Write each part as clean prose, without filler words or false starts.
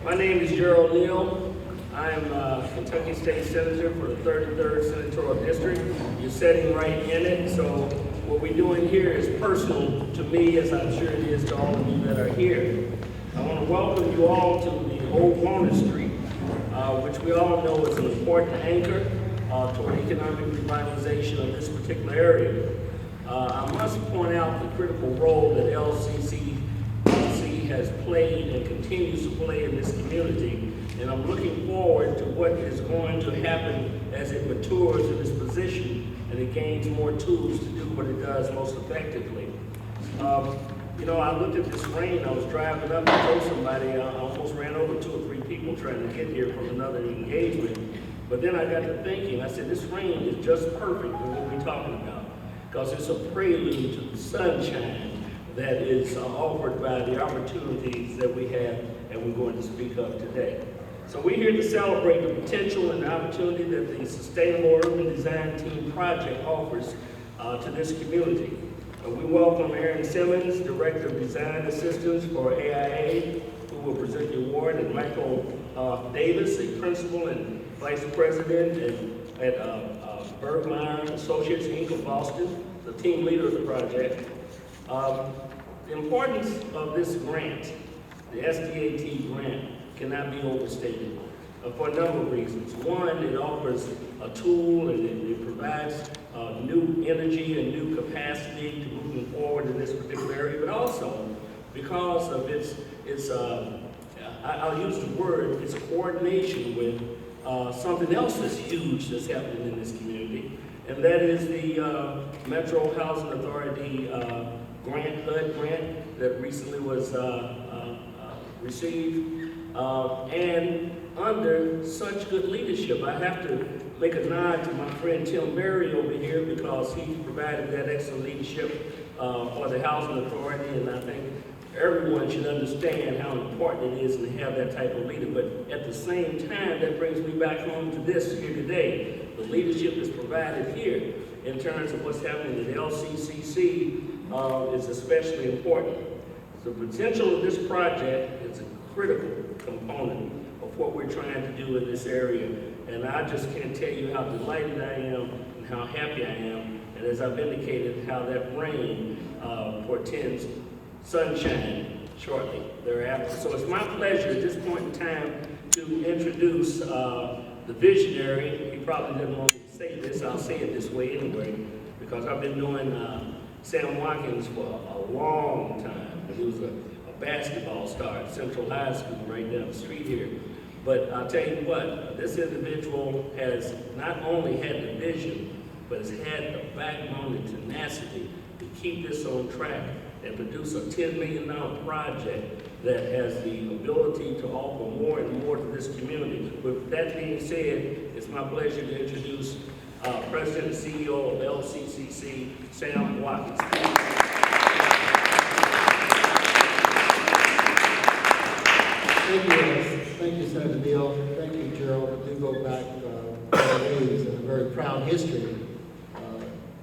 My name is Gerald Neal. I am Kentucky State Senator for the 33rd Senatorial District. You're sitting right in it, so what we're doing here is personal to me, as I'm sure it is to all of you that are here. I want to welcome you all to the Old Walnut Street, which we all know is an important anchor toward economic revitalization of this particular area. I must point out the critical role that LCCC has played and continues to play in this community, and I'm looking forward to what is going to happen as it matures in this position and it gains more tools to do what it does most effectively. I looked at this rain. I was driving up and told somebody I almost ran over 2 or 3 people trying to get here from another engagement. But then I got to thinking, I said, this rain is just perfect for what we're talking about, because it's a prelude to the sunshine that is offered by the opportunities that we have and we're going to speak of today. So we're here to celebrate the potential and the opportunity that the Sustainable Urban Design Team project offers to this community. We welcome Aaron Simmons, Director of Design Assistance for AIA, who will present the award, and Michael Davis, a Principal and Vice President at Bergmeyer Associates Inc. of Boston, the team leader of the project. The importance of this grant, the SDAT grant, cannot be overstated for a number of reasons. One, it offers a tool and it provides new energy and new capacity to moving forward in this particular area, but also because of its I'll use the word, its coordination with something else that's huge that's happening in this community, and that is the Metro Housing Authority grant, HUD grant, that recently was received, and under such good leadership. I have to make a nod to my friend Tim Berry over here, because he provided that excellent leadership for the Housing Authority, and I think everyone should understand how important it is to have that type of leader. But at the same time, that brings me back home to this here today. The leadership is provided here in terms of what's happening at LCCC is especially important. The potential of this project is a critical component of what we're trying to do in this area, and I just can't tell you how delighted I am and how happy I am, and as I've indicated, how that rain portends sunshine shortly thereafter. So it's my pleasure at this point in time to introduce the visionary. He probably didn't want me to say this, I'll say it this way anyway, because I've been doing Sam Watkins for a long time. He was a basketball star at Central High School right down the street here. But I'll tell you what, this individual has not only had the vision, but has had the backbone and tenacity to keep this on track and produce a $10 million project that has the ability to offer more and more to this community. With that being said, it's my pleasure to introduce President and CEO of LCCC, Sam Watkins. Thank you, Senator Neal. Thank you, Gerald. We do go back ways and a very proud history,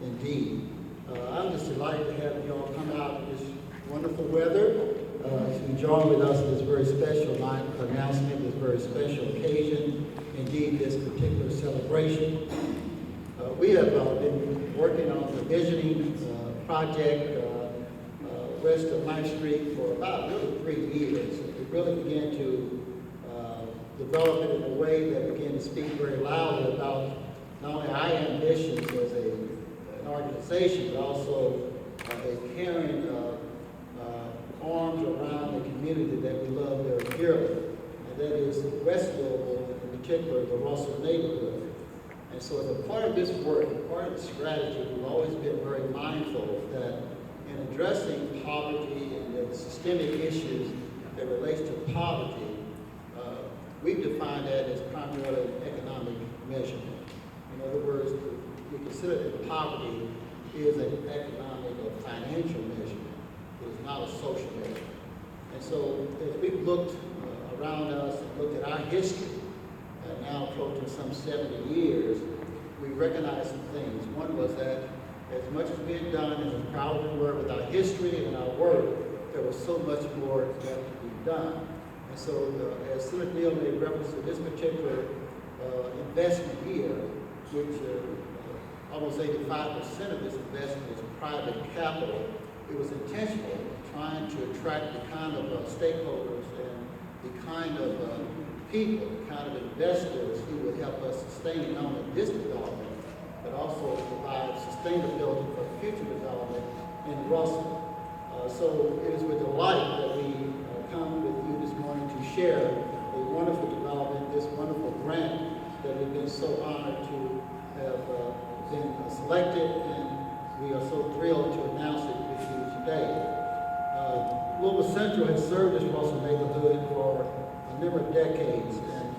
indeed. I'm just delighted to have you all come out in this wonderful weather to join with us in this very special announcement, this very special occasion, indeed this particular celebration. We have been working on the visioning project west of 9th Street for about really 3 years. We really began to develop it in a way that began to speak very loudly about not only our ambitions as an organization, but also a caring arms around the community that we love very dearly, and that is West Louisville, in particular the Russell neighborhood. And so as a part of this work, part of the strategy, we've always been very mindful that in addressing poverty and the systemic issues that relates to poverty, we've defined that as primarily an economic measurement. In other words, we consider that poverty is an economic or financial measurement. It is not a social measurement. And so as we've looked around us and looked at our history, now approaching some 70 years, we recognized some things. One was that as much as we had done and as proud we were with our history and our work, there was so much more that to be done. And so, as Senator Neal made reference to this particular investment here, which almost 85% of this investment is private capital, it was intentional, trying to attract the kind of stakeholders and the kind of people, the kind of investors who would help us sustain not only this development, but also provide sustainability for future development in Russell. So it is with delight that we come with you this morning to share a wonderful development, this wonderful grant that we've been so honored to have been selected, and we are so thrilled to announce it with you today. Louisville Central has served this Russell neighborhood for a number of decades, and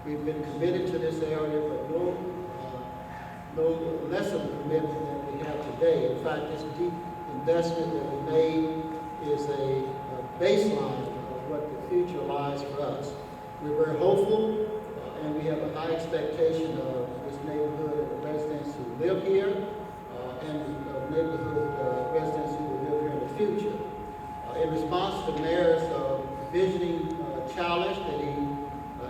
we've been committed to this area, but no less of a commitment than we have today. In fact, this deep investment that we made is a baseline of what the future lies for us. We're very hopeful, and we have a high expectation of this neighborhood and the residents who live here, and the neighborhood residents who will live here in the future. In response to the mayor's visioning challenge that he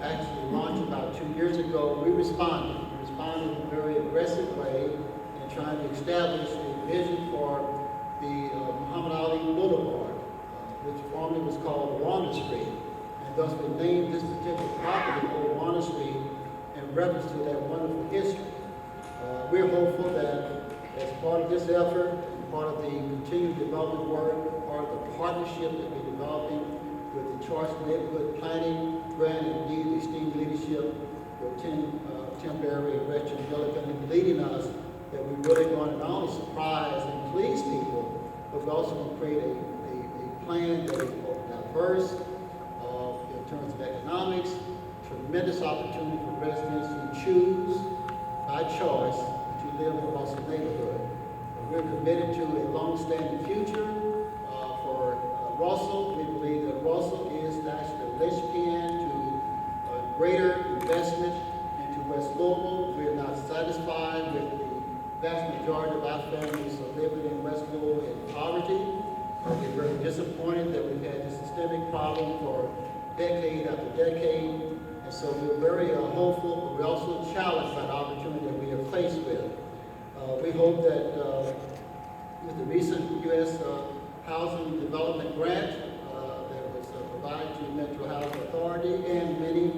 actually launched about 2 years ago, we responded. We responded in a very aggressive way in trying to establish a vision for the Muhammad Ali Boulevard, which formerly was called Warner Street. And thus we named this particular property Old Warner Street in reference to that wonderful history. We're hopeful that as part of this effort, part of the continued development work, part of the partnership that we're developing with the Charleston Neighborhood Planning Grant, and indeed the esteemed leadership with Tim Berry and Gretchen Milligan leading us, that we're really going to not only surprise and please people, but we're also going to create a plan that is both diverse in terms of economics, tremendous opportunity for residents who choose by choice to live in the Russell neighborhood. We're committed to a long-standing future for Russell. We believe that Russell is actually the linchpin to greater investment into West Louisville. We're not satisfied with the vast majority of our families living in West Louisville in poverty. We're very disappointed that we've had this systemic problem for decade after decade. And so we're very hopeful, but we're also challenged by the opportunity that we are faced with. We hope that with the recent U.S. Housing Development Grant that was provided to the Metro Housing Authority, and many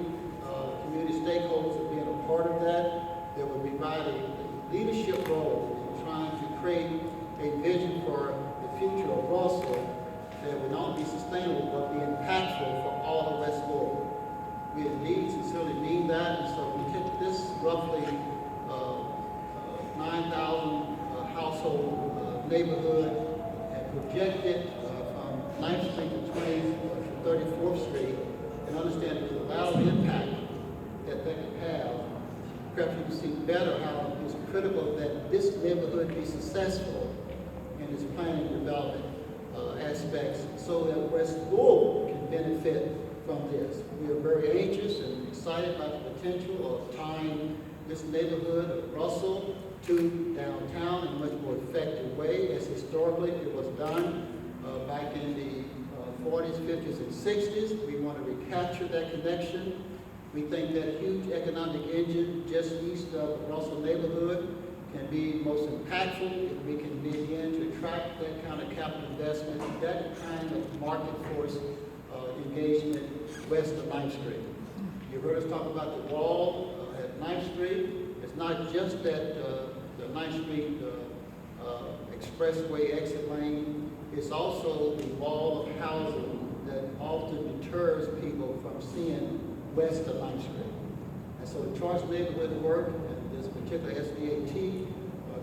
community stakeholders are being a part of that will provide a leadership role in trying to create a vision for the future of Russell that would not only be sustainable but be impactful for all of West Louisville. We indeed sincerely mean that, and so we took this roughly 9,000 household neighborhood and projected from 9th Street to 20th to 34th Street, and understand the valid impact that that could have. Perhaps you can see better how it's critical that this neighborhood be successful in its planning and development aspects so that West Louisville can benefit from this. We are very anxious and excited about the potential of tying this neighborhood of Russell to downtown in a much more effective way, as historically it was done back in the 40s, 50s, and 60s. We want to recapture that connection. We think that huge economic engine just east of the Russell neighborhood can be most impactful if we can begin to attract that kind of capital investment, that kind of market force engagement west of 9th Street. You heard us talk about the wall at 9th Street. It's not just that the 9th Street expressway exit lane. It's also the wall of housing that often deters people from seeing west of 9th Street. And so the Charleston neighborhood work and this particular SDAT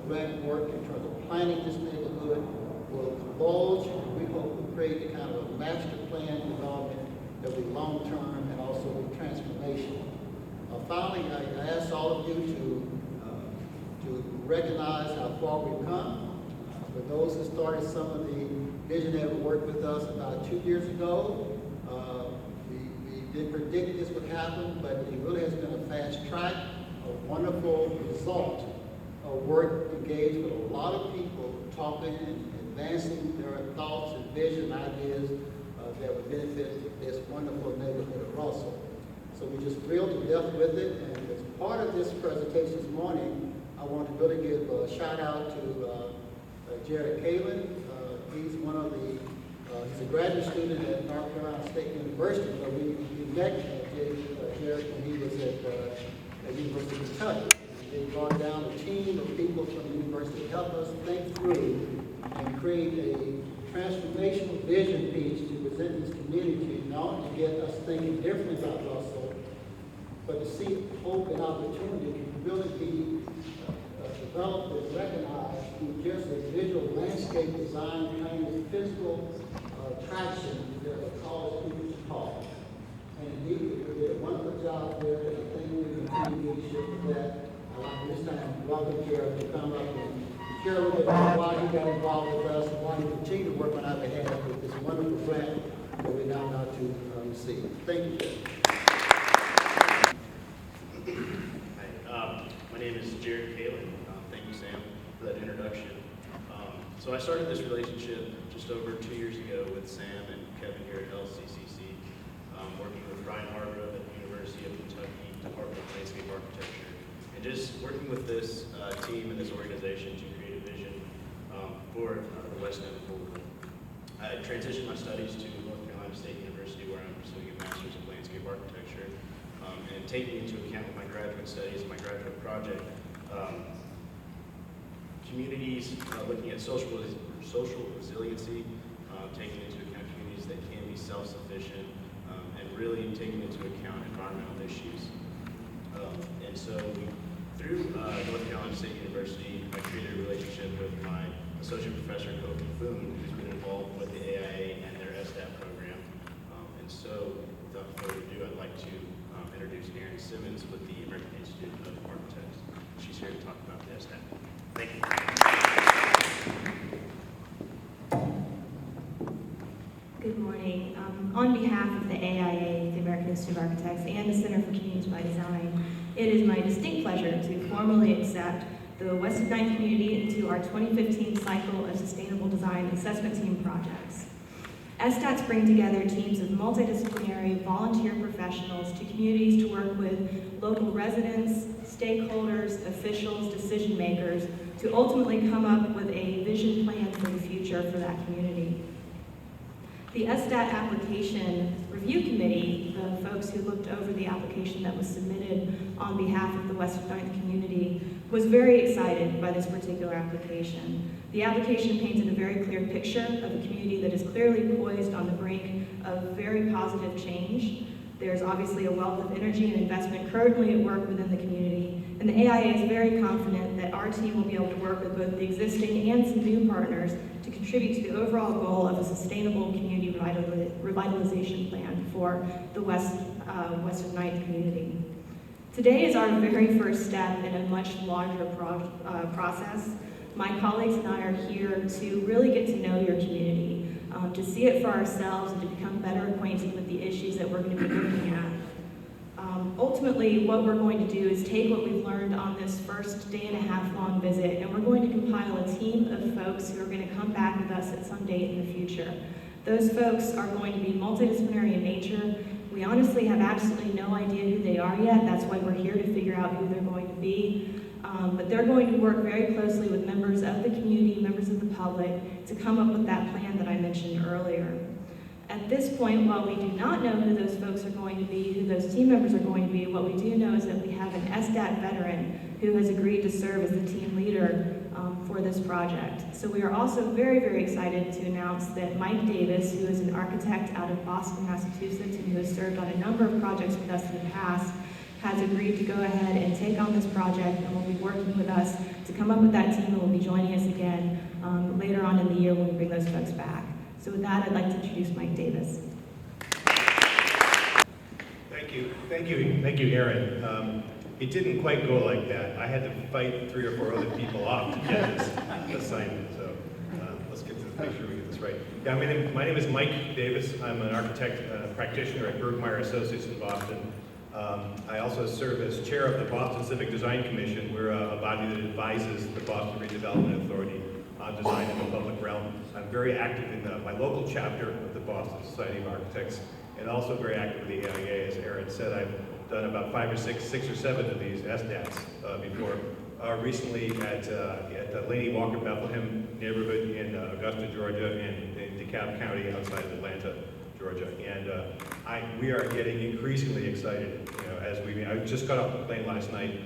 grant work in terms of planning this neighborhood will converge, and we hope to create the kind of a master plan development that will be long-term and also be transformational. Finally, I ask all of you to recognize how far we've come. For those who started some of the visionary work with us about 2 years ago, we didn't predict this would happen, but it really has been a fast track, a wonderful result of work engaged with a lot of people talking and advancing their thoughts and vision ideas that would benefit this wonderful neighborhood. So we're just thrilled to death with it. And as part of this presentation this morning, I want to really give a shout out to Jared Kalin. He's one of the, he's a graduate student at North Carolina State University, but we met Jared when he was at University of Kentucky. They brought down a team of people from the university to help us think through and create a transformational vision piece to present this community, not only to get us thinking differently about Russell, but to see hope and opportunity to really be developed and recognized through just a visual landscape design kind of physical traction that will cause people to talk. And indeed, we did a wonderful job there, and I think we continue leadership with that. I'd like this time welcome Jared to come up and share a little bit about why he got involved with us and why he continue to work on our behalf with this wonderful grant that we're now about to receive. Thank you, Jared. Hi, my name is Jared Kalin. Thank you, Sam, for that introduction. So I started this relationship just over 2 years ago with Sam and Kevin here at LCCC, working with Ryan Hargrove at the University of Kentucky Department of Landscape Architecture, and just working with this team and this organization to create a vision for the West End of Louisville. I transitioned my studies to North Carolina State University, where I'm pursuing a master's of landscape architecture, and taking into account with my graduate studies and my graduate project, communities, looking at social resiliency, taking into account communities that can be self-sufficient, and really taking into account environmental issues. And so through North Carolina State University, I created a relationship with my associate professor, Kofi Foon, who's been involved with the AIA and their SDAT program. And so without further ado, I'd like to introduce Erin Simmons with the American Institute of Architects. She's here to talk about the SDAT. Thank you. Good morning. On behalf of the AIA, the American Institute of Architects, and the Center for Communities by Design, it is my distinct pleasure to formally accept the West of Ninth community into our 2015 cycle of Sustainable Design Assessment Team projects. SDATs bring together teams of multidisciplinary volunteer professionals to communities to work with local residents, stakeholders, officials, decision makers to ultimately come up with a vision plan for the future for that community. The SDAT application review committee, the folks who looked over the application that was submitted on behalf of the West of Ninth community, was very excited by this particular application. The application painted a very clear picture of a community that is clearly poised on the brink of very positive change. There's obviously a wealth of energy and investment currently at work within the community, and the AIA is very confident that our team will be able to work with both the existing and some new partners to contribute to the overall goal of a sustainable community revitalization plan for the West of Ninth community. Today is our very first step in a much larger process. My colleagues and I are here to really get to know your community, to see it for ourselves and to become better acquainted with the issues that we're going to be looking at. Ultimately, what we're going to do is take what we've learned on this first day-and-a-half long visit, and we're going to compile a team of folks who are going to come back with us at some date in the future. Those folks are going to be multidisciplinary in nature. We honestly have absolutely no idea who they are yet. That's why we're here to figure out who they're going to be. But they're going to work very closely with members of the community, members of the public, to come up with that plan that I mentioned earlier. At this point, while we do not know who those folks are going to be, who those team members are going to be, what we do know is that we have an SDAT veteran who has agreed to serve as the team leader for this project. So we are also very, very excited to announce that Mike Davis, who is an architect out of Boston, Massachusetts, and who has served on a number of projects with us in the past, has agreed to go ahead and take on this project and will be working with us to come up with that team and will be joining us again later on in the year when we bring those folks back. So with that, I'd like to introduce Mike Davis. Thank you, Erin. It didn't quite go like that. I had to fight 3 or 4 other people off to get this assignment. So let's get to the make sure we get this right. Yeah, my name is Mike Davis. I'm an architect practitioner at Bergmeyer Associates in Boston. I also serve as chair of the Boston Civic Design Commission. We're a body that advises the Boston Redevelopment Authority on design in the public realm. I'm very active in my local chapter of the Boston Society of Architects, and also very active with the AIA. As Aaron said, I've done about 5 or 6 or 7 of these SDATs before. Recently at the Laney Walker Bethlehem neighborhood in Augusta, Georgia, and in DeKalb County outside of Atlanta, Georgia. And we are getting increasingly excited, I just got off the plane last night,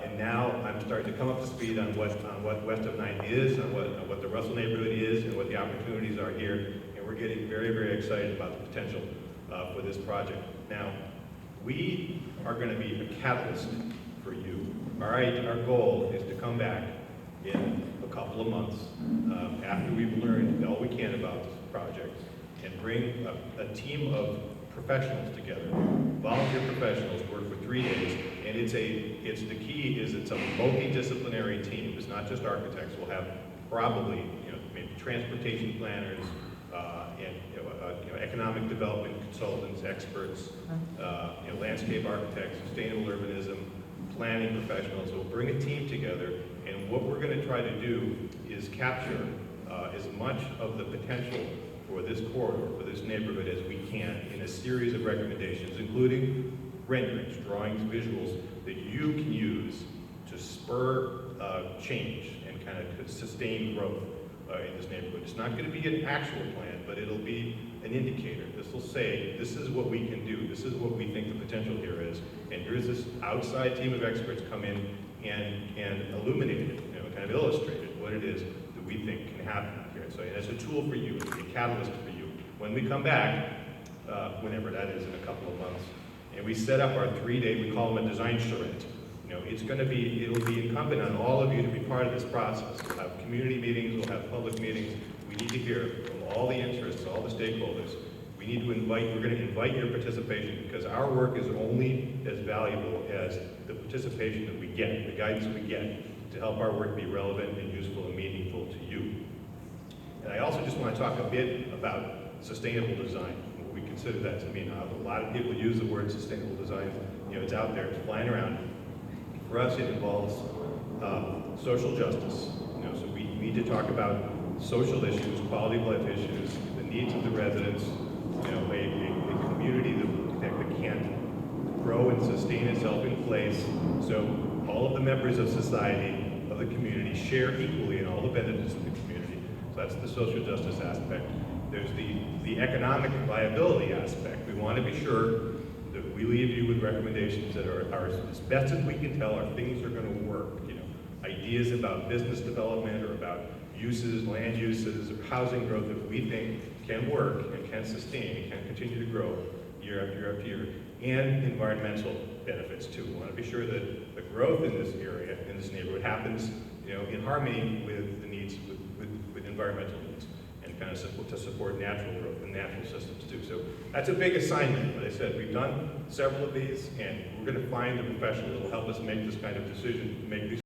and now I'm starting to come up to speed on what West of 9 is, on what the Russell neighborhood is, and what the opportunities are here. And we're getting very, very excited about the potential for this project. Now, we are going to be a catalyst for you. Our goal is to come back in a couple of months after we've learned all we can about this project and bring a team of professionals together, volunteer professionals, work for 3 days, and the key is it's a multidisciplinary team. It's not just architects. We'll have probably maybe transportation planners and economic development consultants, experts, landscape architects, sustainable urbanism, planning professionals. We'll bring a team together, and what we're going to try to do is capture as much of the potential for this corridor, for this neighborhood as we can in a series of recommendations, including renderings, drawings, visuals that you can use to spur change and kind of sustain growth in this neighborhood. It's not going to be an actual plan, but it'll be an indicator. This will say, this is what we can do, this is what we think the potential here is, and here's this outside team of experts come in and illuminate it, kind of illustrate it, what it is that we think can happen here. So it's a tool for you, it's a catalyst for you. When we come back, whenever that is, in a couple of months, and we set up our 3-day, we call them a design charrette. It'll be incumbent on all of you to be part of this process. We'll have community meetings, we'll have public meetings. We need to hear from all the interests, all the stakeholders. We're going to invite your participation because our work is only as valuable as the participation that we get, the guidance we get to help our work be relevant and useful and meaningful to you. And I also just want to talk a bit about sustainable design. We consider that to mean a lot of people use the word sustainable design. It's out there, it's flying around. For us, it involves social justice. So we need to talk about social issues, quality of life issues, the needs of the residents, a community that can grow and sustain itself in place. So all of the members of society, of the community, share equally in all the benefits of the community. So that's the social justice aspect. There's the economic viability aspect. We want to be sure that we leave you with recommendations that are as best as we can tell are things that are going to work. Ideas about business development or about uses, land uses, or housing growth that we think can work and can sustain and can continue to grow year after year after year. And environmental benefits too. We want to be sure that the growth in this area, in this neighborhood, happens in harmony with the needs, with environmental needs, and kind of to support natural growth and natural systems too. So that's a big assignment. But I said we've done several of these, and we're going to find the professionals that will help us make this kind of decision, make these